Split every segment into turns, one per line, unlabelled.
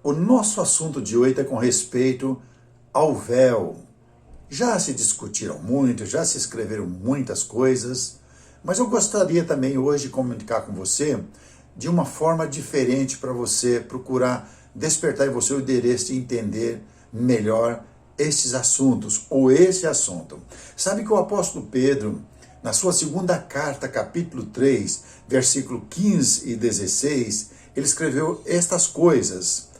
O nosso assunto de hoje é com respeito ao véu. Já se discutiram muito, já se escreveram muitas coisas, mas eu gostaria também hoje de comunicar com você de uma forma diferente para você procurar despertar em você o interesse de entender melhor estes assuntos, ou esse assunto. Sabe que o apóstolo Pedro, na sua segunda carta, capítulo 3, versículo 15 e 16, ele escreveu estas coisas: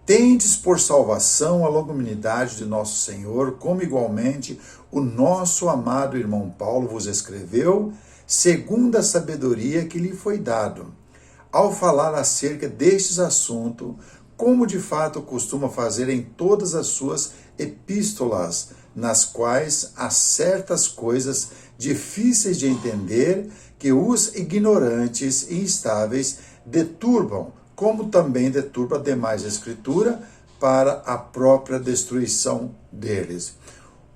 tendes por salvação a longanimidade de nosso Senhor, como igualmente o nosso amado irmão Paulo vos escreveu, segundo a sabedoria que lhe foi dado, ao falar acerca destes assuntos, como de fato costuma fazer em todas as suas epístolas, nas quais há certas coisas difíceis de entender, que os ignorantes e instáveis deturbam, como também deturba a demais escritura, para a própria destruição deles.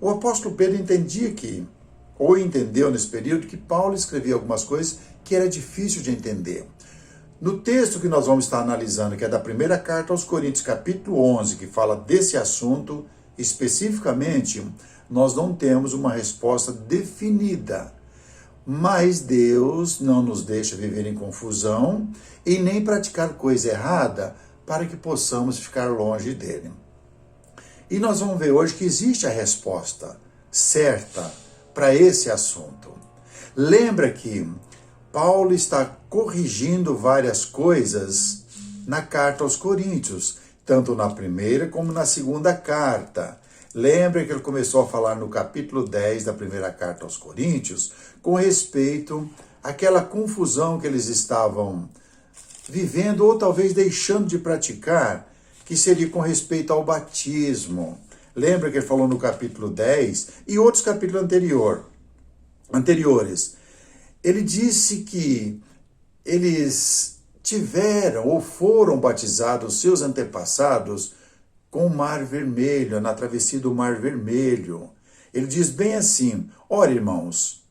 O apóstolo Pedro entendeu nesse período que Paulo escrevia algumas coisas que era difícil de entender. No texto que nós vamos estar analisando, que é da primeira carta aos Coríntios, capítulo 11, que fala desse assunto, especificamente, nós não temos uma resposta definida. Mas Deus não nos deixa viver em confusão e nem praticar coisa errada para que possamos ficar longe dele. E nós vamos ver hoje que existe a resposta certa para esse assunto. Lembra que Paulo está corrigindo várias coisas na carta aos Coríntios, tanto na primeira como na segunda carta. Lembra que ele começou a falar no capítulo 10 da primeira carta aos Coríntios com respeito àquela confusão que eles estavam vivendo ou talvez deixando de praticar, que seria com respeito ao batismo. Lembra que ele falou no capítulo 10 e outros capítulos anteriores. Ele disse que eles tiveram ou foram batizados, seus antepassados, com o Mar Vermelho, na travessia do Mar Vermelho. Ele diz bem assim: ora, irmãos,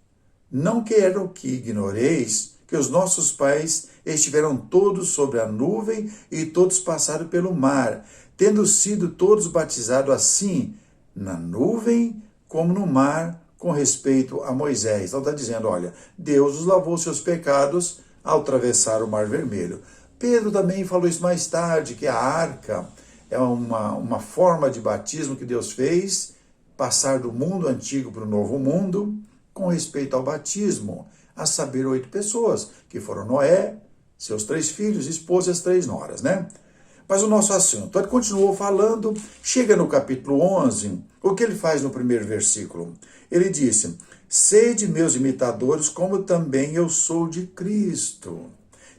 não quero que ignoreis que os nossos pais estiveram todos sobre a nuvem e todos passaram pelo mar, tendo sido todos batizados assim, na nuvem como no mar, com respeito a Moisés. Então está dizendo, olha, Deus os lavou seus pecados ao atravessar o Mar Vermelho. Pedro também falou isso mais tarde, que a arca é uma forma de batismo que Deus fez, passar do mundo antigo para o novo mundo, com respeito ao batismo, a saber, 8 pessoas, que foram Noé, seus 3 filhos, esposa e as 3 noras, né? Mas o nosso assunto, ele continuou falando, chega no capítulo 11, o que ele faz no primeiro versículo? Ele disse, sede meus imitadores, como também eu sou de Cristo.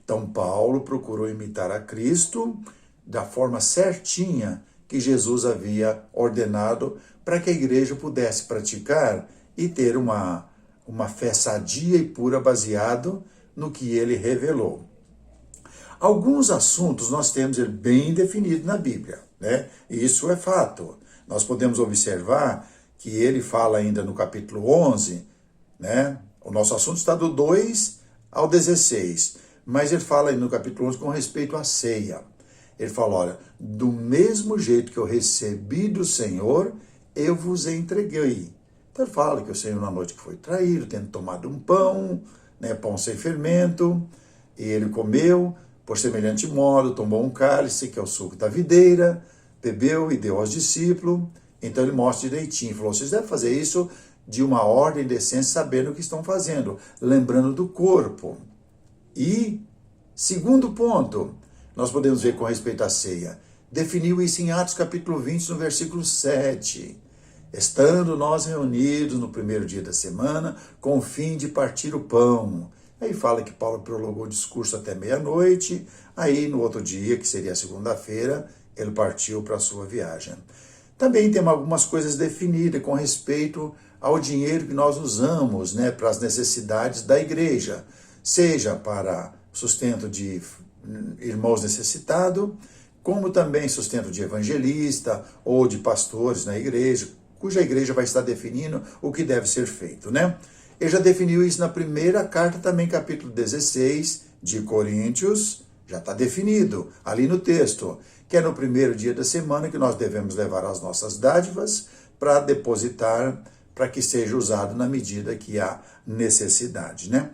Então Paulo procurou imitar a Cristo da forma certinha que Jesus havia ordenado para que a igreja pudesse praticar e ter uma fé sadia e pura baseado no que ele revelou. Alguns assuntos nós temos ele bem definido na Bíblia, né? E isso é fato. Nós podemos observar que ele fala ainda no capítulo 11, né? O nosso assunto está do 2 ao 16, mas ele fala aí no capítulo 11 com respeito à ceia. Ele fala, olha, do mesmo jeito que eu recebi do Senhor, eu vos entreguei. Então ele fala que o Senhor na noite que foi traído, tendo tomado um pão, né, pão sem fermento, e ele comeu, por semelhante modo, tomou um cálice, que é o suco da videira, bebeu e deu aos discípulos. Então ele mostra direitinho, falou, vocês devem fazer isso de uma ordem decente, sabendo o que estão fazendo, lembrando do corpo. E, segundo ponto, nós podemos ver com respeito à ceia, definiu isso em Atos capítulo 20, no versículo 7. Estando nós reunidos no primeiro dia da semana, com o fim de partir o pão. Aí fala que Paulo prolongou o discurso até meia-noite, aí no outro dia, que seria a segunda-feira, ele partiu para a sua viagem. Também tem algumas coisas definidas com respeito ao dinheiro que nós usamos, né, para as necessidades da igreja, seja para sustento de irmãos necessitados, como também sustento de evangelista ou de pastores na igreja, cuja igreja vai estar definindo o que deve ser feito, né? Ele já definiu isso na primeira carta também, capítulo 16 de Coríntios, Já está definido ali no texto, que é no primeiro dia da semana que nós devemos levar as nossas dádivas para depositar, para que seja usado na medida que há necessidade, né?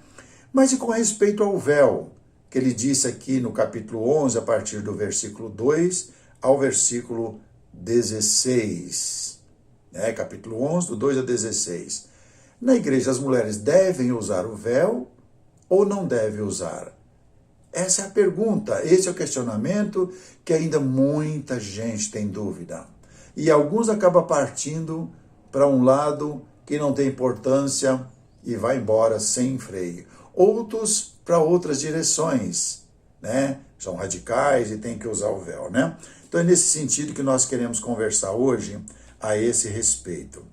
Mas e com respeito ao véu, que ele disse aqui no capítulo 11, a partir do versículo 2 ao versículo 16, né? Capítulo 11, do 2 a 16. Na igreja, as mulheres devem usar o véu ou não devem usar? Essa é a pergunta, esse é o questionamento que ainda muita gente tem dúvida. E alguns acabam partindo para um lado que não tem importância e vai embora sem freio. Outros para outras direções, né? São radicais e tem que usar o véu, né? Então é nesse sentido que nós queremos conversar hoje a esse respeito.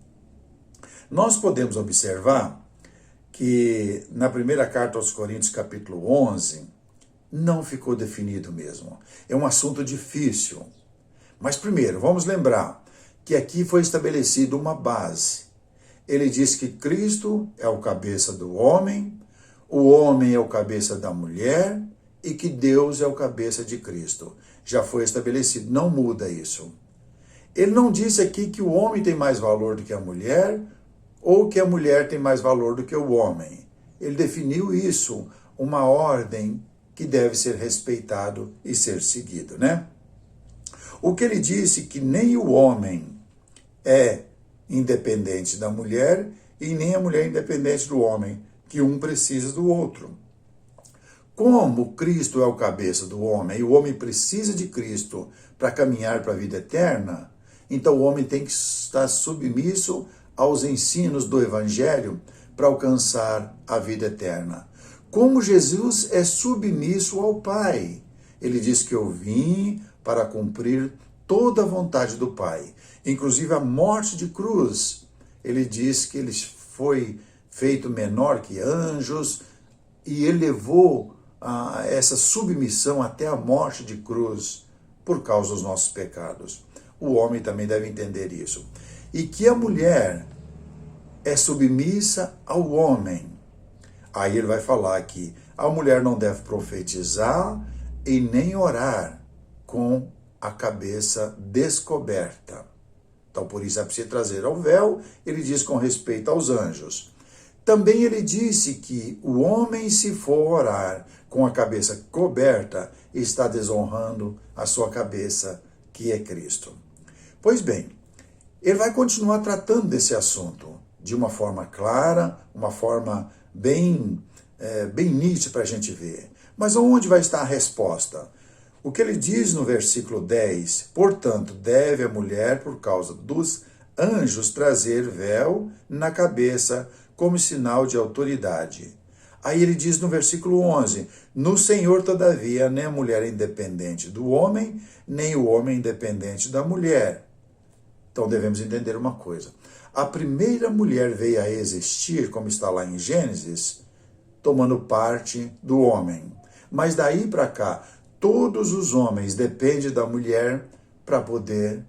Nós podemos observar que na primeira carta aos Coríntios, capítulo 11, não ficou definido mesmo. É um assunto difícil. Mas primeiro, vamos lembrar que aqui foi estabelecida uma base. Ele diz que Cristo é o cabeça do homem, o homem é o cabeça da mulher e que Deus é o cabeça de Cristo. Já foi estabelecido, não muda isso. Ele não disse aqui que o homem tem mais valor do que a mulher ou que a mulher tem mais valor do que o homem. Ele definiu isso, uma ordem que deve ser respeitado e ser seguido, né? O que ele disse que nem o homem é independente da mulher e nem a mulher é independente do homem, que um precisa do outro. Como Cristo é o cabeça do homem e o homem precisa de Cristo para caminhar para a vida eterna, então o homem tem que estar submisso aos ensinos do Evangelho para alcançar a vida eterna. Como Jesus é submisso ao Pai. Ele diz que eu vim para cumprir toda a vontade do Pai, inclusive a morte de cruz. Ele diz que ele foi feito menor que anjos e ele levou essa submissão até a morte de cruz por causa dos nossos pecados. O homem também deve entender isso. E que a mulher é submissa ao homem. Aí ele vai falar que a mulher não deve profetizar e nem orar com a cabeça descoberta. Então, por isso é preciso trazer ao véu, ele diz com respeito aos anjos. Também ele disse que o homem, se for orar com a cabeça coberta, está desonrando a sua cabeça, que é Cristo. Pois bem, ele vai continuar tratando desse assunto de uma forma clara, uma forma bem nítida para a gente ver. Mas onde vai estar a resposta? O que ele diz no versículo 10, portanto, deve a mulher, por causa dos anjos, trazer véu na cabeça como sinal de autoridade. Aí ele diz no versículo 11, no Senhor, todavia, nem a mulher é independente do homem, nem o homem é independente da mulher. Então devemos entender uma coisa. A primeira mulher veio a existir, como está lá em Gênesis, tomando parte do homem. Mas daí para cá, todos os homens dependem da mulher para poder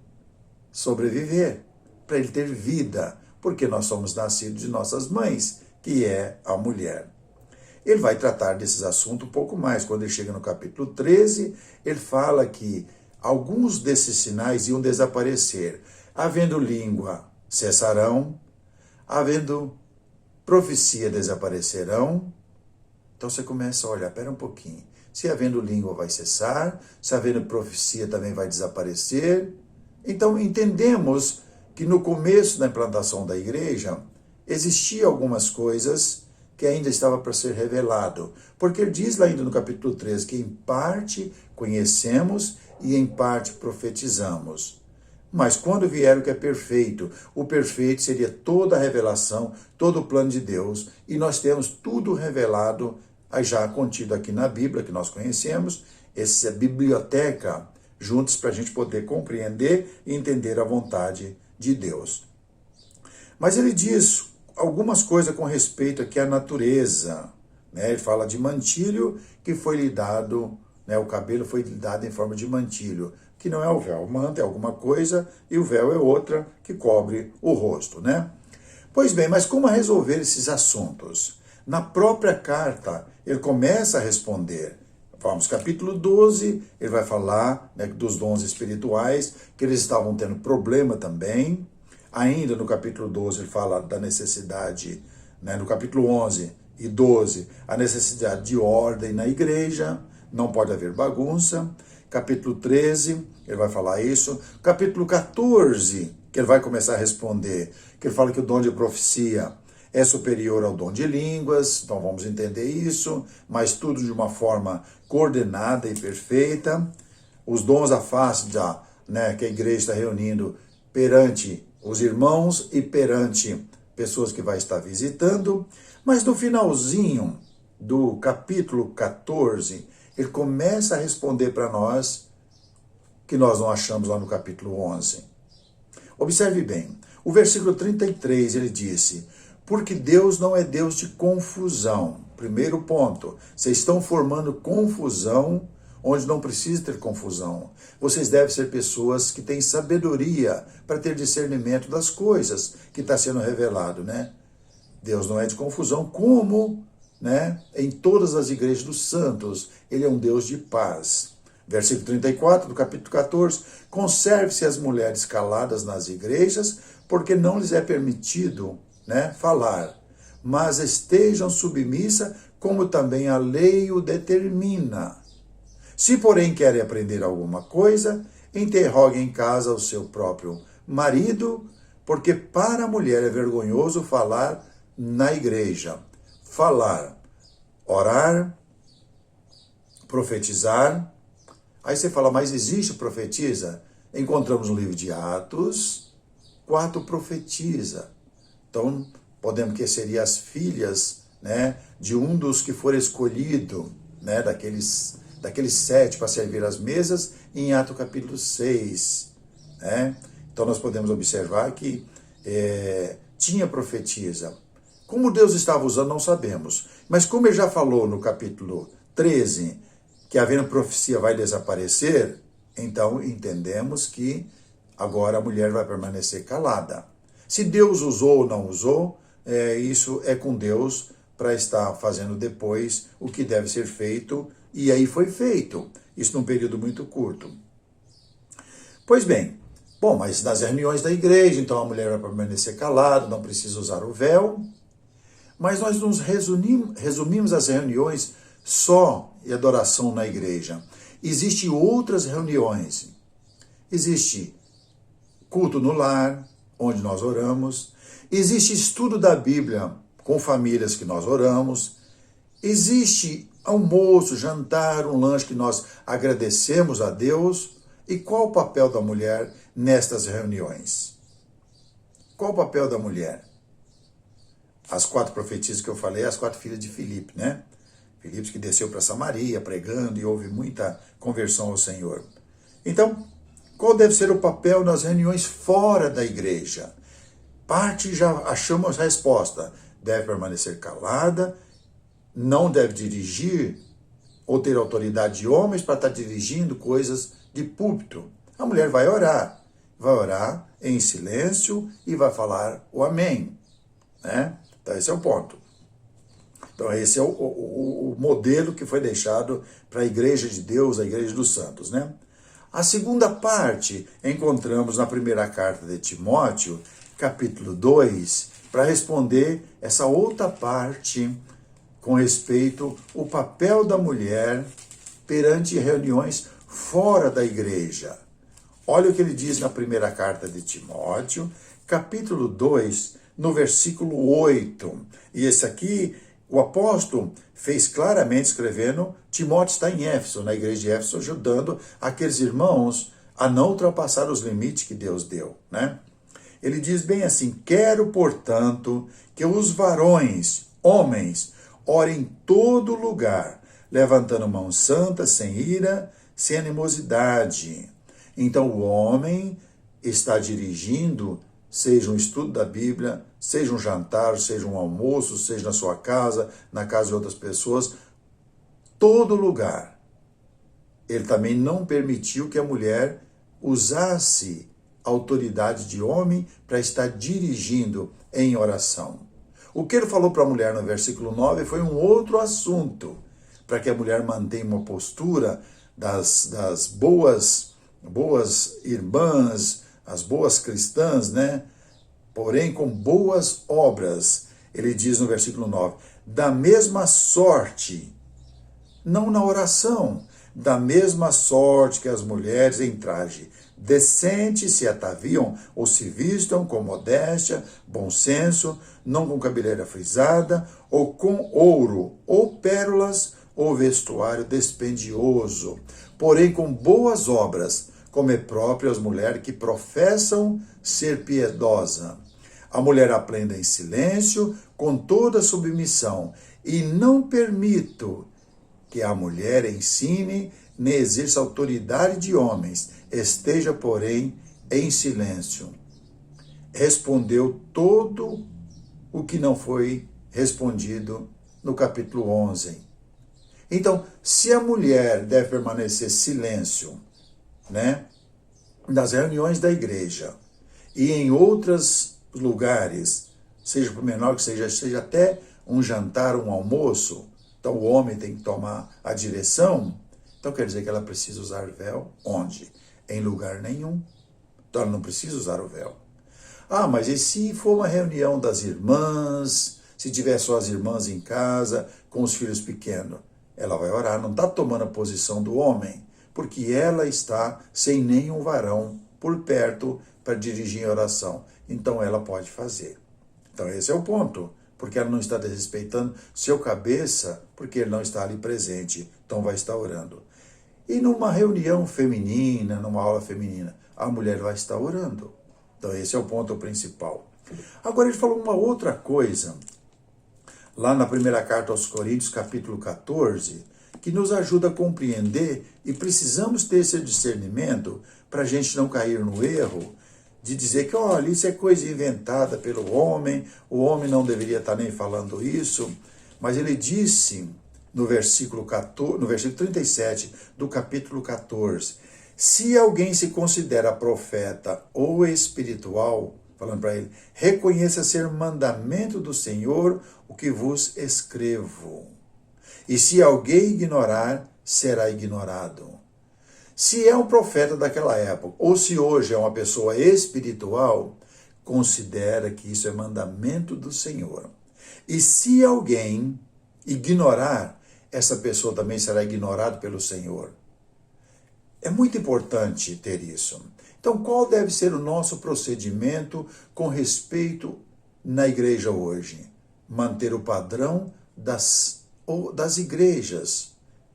sobreviver, para ele ter vida, porque nós somos nascidos de nossas mães, que é a mulher. Ele vai tratar desses assuntos um pouco mais. Quando ele chega no capítulo 13, ele fala que alguns desses sinais iam desaparecer. Havendo língua, cessarão. Havendo profecia, desaparecerão. Então você começa a olhar, espera um pouquinho. Se havendo língua vai cessar, se havendo profecia também vai desaparecer. Então entendemos que no começo da implantação da igreja, existiam algumas coisas que ainda estava para ser revelado. Porque ele diz lá ainda no capítulo 13 que em parte conhecemos e em parte profetizamos. Mas quando vier o que é perfeito, o perfeito seria toda a revelação, todo o plano de Deus, e nós temos tudo revelado, já contido aqui na Bíblia, que nós conhecemos, essa biblioteca, juntos para a gente poder compreender e entender a vontade de Deus. Mas ele diz algumas coisas com respeito aqui à natureza, né? Ele fala de mantilho que foi lhe dado, né? O cabelo foi lhe dado em forma de mantilho, que não é o véu. O manto é alguma coisa e o véu é outra que cobre o rosto, né? Pois bem, mas como resolver esses assuntos? Na própria carta, ele começa a responder. Vamos, capítulo 12, ele vai falar, né, dos dons espirituais, que eles estavam tendo problema também. Ainda no capítulo 12 ele fala da necessidade, né, no capítulo 11 e 12, a necessidade de ordem na igreja, não pode haver bagunça. Capítulo 13, ele vai falar isso. Capítulo 14, que ele vai começar a responder, que ele fala que o dom de profecia é superior ao dom de línguas, então vamos entender isso, mas tudo de uma forma coordenada e perfeita. Os dons à face da, né, que a igreja está reunindo perante os irmãos e perante pessoas que vai estar visitando. Mas no finalzinho do capítulo 14, ele começa a responder para nós que nós não achamos lá no capítulo 11. Observe bem, o versículo 33 ele disse: porque Deus não é Deus de confusão. Primeiro ponto, vocês estão formando confusão onde não precisa ter confusão. Vocês devem ser pessoas que têm sabedoria para ter discernimento das coisas que está sendo revelado, né? Deus não é de confusão, como, né, em todas as igrejas dos santos, ele é um Deus de paz. Versículo 34 do capítulo 14, conserve-se as mulheres caladas nas igrejas, porque não lhes é permitido, né, falar, mas estejam submissas, como também a lei o determina. Se, porém, querem aprender alguma coisa, interroguem em casa o seu próprio marido, porque para a mulher é vergonhoso falar na igreja. Falar, orar, profetizar. Aí você fala, mas existe profetiza? Encontramos no livro de Atos, 4 profetiza. Então, podemos que seriam as filhas, né, de um dos que for escolhido, né, daqueles 7 para servir as mesas, em Atos capítulo 6. Né? Então, nós podemos observar que tinha profetisa. Como Deus estava usando, não sabemos. Mas como ele já falou no capítulo 13, que havendo profecia vai desaparecer, então entendemos que agora a mulher vai permanecer calada. Se Deus usou ou não usou, isso é com Deus para estar fazendo depois o que deve ser feito, e aí foi feito, isso num período muito curto. Pois bem, bom, mas nas reuniões da igreja, então a mulher vai permanecer calada, não precisa usar o véu, mas nós nos resumimos as reuniões só em adoração na igreja. Existem outras reuniões, existe culto no lar, onde nós oramos, existe estudo da Bíblia com famílias que nós oramos, existe almoço, jantar, um lanche que nós agradecemos a Deus. E qual o papel da mulher nestas reuniões? Qual o papel da mulher? As 4 profetisas que eu falei, as 4 filhas de Filipe, né? Filipe que desceu para Samaria pregando e houve muita conversão ao Senhor. Então, qual deve ser o papel nas reuniões fora da igreja? Parte já achamos a resposta. Deve permanecer calada, não deve dirigir ou ter autoridade de homens para estar dirigindo coisas de púlpito. A mulher vai orar em silêncio e vai falar o amém. Né? Então esse é o ponto. Então esse é o modelo que foi deixado para a igreja de Deus, a igreja dos santos, né? A segunda parte encontramos na primeira carta de Timóteo, capítulo 2, para responder essa outra parte com respeito ao papel da mulher perante reuniões fora da igreja. Olha o que ele diz na primeira carta de Timóteo, capítulo 2, no versículo 8. E esse aqui, o apóstolo fez claramente escrevendo, Timóteo está em Éfeso, na igreja de Éfeso, ajudando aqueles irmãos a não ultrapassar os limites que Deus deu, né? Ele diz bem assim, quero, portanto, que os varões, homens, orem em todo lugar, levantando mãos santas, sem ira, sem animosidade. Então o homem está dirigindo, seja um estudo da Bíblia, seja um jantar, seja um almoço, seja na sua casa, na casa de outras pessoas, todo lugar. Ele também não permitiu que a mulher usasse a autoridade de homem para estar dirigindo em oração. O que ele falou para a mulher no versículo 9 foi um outro assunto, para que a mulher mantenha uma postura das boas irmãs, as boas cristãs, né? Porém, com boas obras. Ele diz no versículo 9, da mesma sorte, não na oração, da mesma sorte que as mulheres em traje decente se ataviam ou se vistam com modéstia, bom senso, não com cabeleira frisada, ou com ouro, ou pérolas, ou vestuário dispendioso, porém com boas obras, como é próprio às mulheres que professam ser piedosa. A mulher aprenda em silêncio, com toda submissão, e não permito que a mulher ensine nem exerça autoridade de homens, esteja, porém, em silêncio. Respondeu todo o que não foi respondido no capítulo 11. Então, se a mulher deve permanecer silêncio, né, nas reuniões da igreja e em outros lugares, seja por menor que seja até um jantar, um almoço, então o homem tem que tomar a direção, então quer dizer que ela precisa usar véu onde? Em lugar nenhum. Então ela não precisa usar o véu. Ah, mas e se for uma reunião das irmãs, se tiver só as irmãs em casa, com os filhos pequenos? Ela vai orar, não está tomando a posição do homem, porque ela está sem nenhum varão por perto para dirigir a oração. Então ela pode fazer. Então esse é o ponto, porque ela não está desrespeitando seu cabeça, porque ele não está ali presente, então vai estar orando. E numa reunião feminina, numa aula feminina, a mulher vai estar orando. Então esse é o ponto principal. Agora ele falou uma outra coisa, lá na primeira carta aos Coríntios, capítulo 14, que nos ajuda a compreender e precisamos ter esse discernimento para a gente não cair no erro de dizer que, olha, isso é coisa inventada pelo homem, o homem não deveria estar nem falando isso, mas ele disse no versículo 37 do capítulo 14, se alguém se considera profeta ou espiritual, falando para ele, reconheça ser mandamento do Senhor o que vos escrevo. E se alguém ignorar, será ignorado. Se é um profeta daquela época, ou se hoje é uma pessoa espiritual, considera que isso é mandamento do Senhor. E se alguém ignorar, essa pessoa também será ignorada pelo Senhor. É muito importante ter isso. Então, qual deve ser o nosso procedimento com respeito na igreja hoje? Manter o padrão das igrejas,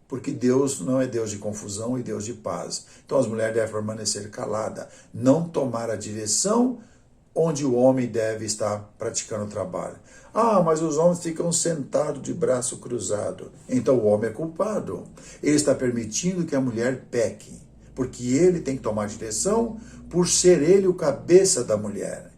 porque Deus não é Deus de confusão e Deus de paz. Então as mulheres devem permanecer caladas, não tomar a direção onde o homem deve estar praticando o trabalho. Ah, mas os homens ficam sentados de braço cruzado. Então o homem é culpado. Ele está permitindo que a mulher peque, porque ele tem que tomar a direção por ser ele o cabeça da mulher.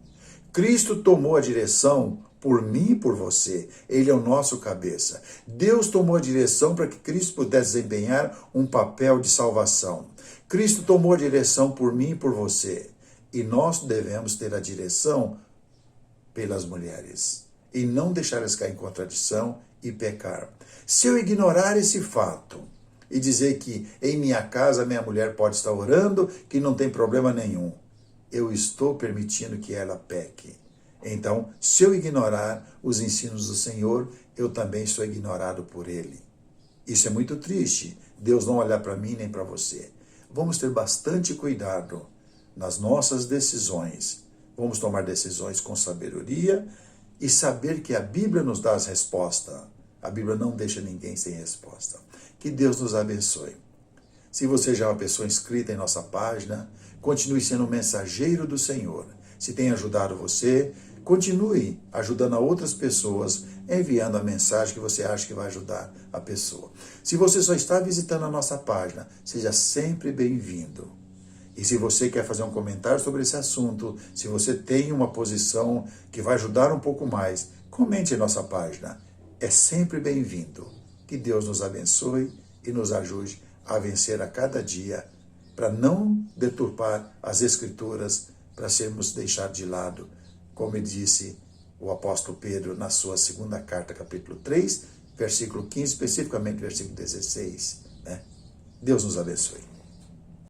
Cristo tomou a direção por mim e por você. Ele é o nosso cabeça. Deus tomou a direção para que Cristo pudesse desempenhar um papel de salvação. Cristo tomou a direção por mim e por você. E nós devemos ter a direção pelas mulheres. E não deixar elas cair em contradição e pecar. Se eu ignorar esse fato e dizer que em minha casa minha mulher pode estar orando, que não tem problema nenhum, eu estou permitindo que ela peque. Então, se eu ignorar os ensinos do Senhor, eu também sou ignorado por Ele. Isso é muito triste. Deus não olhar para mim nem para você. Vamos ter bastante cuidado nas nossas decisões. Vamos tomar decisões com sabedoria e saber que a Bíblia nos dá as respostas. A Bíblia não deixa ninguém sem resposta. Que Deus nos abençoe. Se você já é uma pessoa inscrita em nossa página, continue sendo um mensageiro do Senhor. Se tem ajudado você, continue ajudando a outras pessoas, enviando a mensagem que você acha que vai ajudar a pessoa. Se você só está visitando a nossa página, seja sempre bem-vindo. E se você quer fazer um comentário sobre esse assunto, se você tem uma posição que vai ajudar um pouco mais, comente em nossa página. É sempre bem-vindo. Que Deus nos abençoe e nos ajude a vencer a cada dia, para não deturpar as Escrituras, para sermos deixados de lado, como disse o apóstolo Pedro na sua segunda carta, capítulo 3, versículo 15, especificamente versículo 16. Né? Deus nos abençoe.